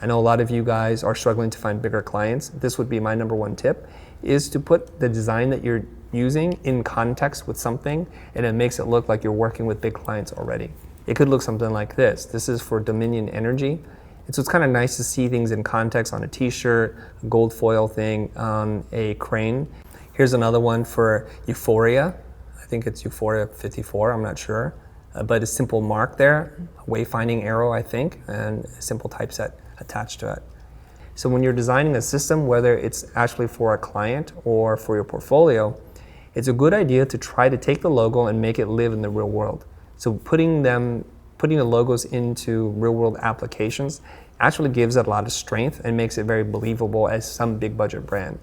I know a lot of you guys are struggling to find bigger clients. This would be my number one tip, is to put the design that you're using in context with something, and it makes it look like you're working with big clients already. It could look something like this. This is for Dominion Energy. And so it's kind of nice to see things in context on a t-shirt, a gold foil thing on a crane. Here's another one for Euphoria. I think it's Euphoria 54, I'm not sure. But a simple mark there, a wayfinding arrow, I think, and a simple typeset attached to it. So when you're designing a system, whether it's actually for a client or for your portfolio, it's a good idea to try to take the logo and make it live in the real world. So putting the logos into real world applications actually gives it a lot of strength and makes it very believable as some big budget brand.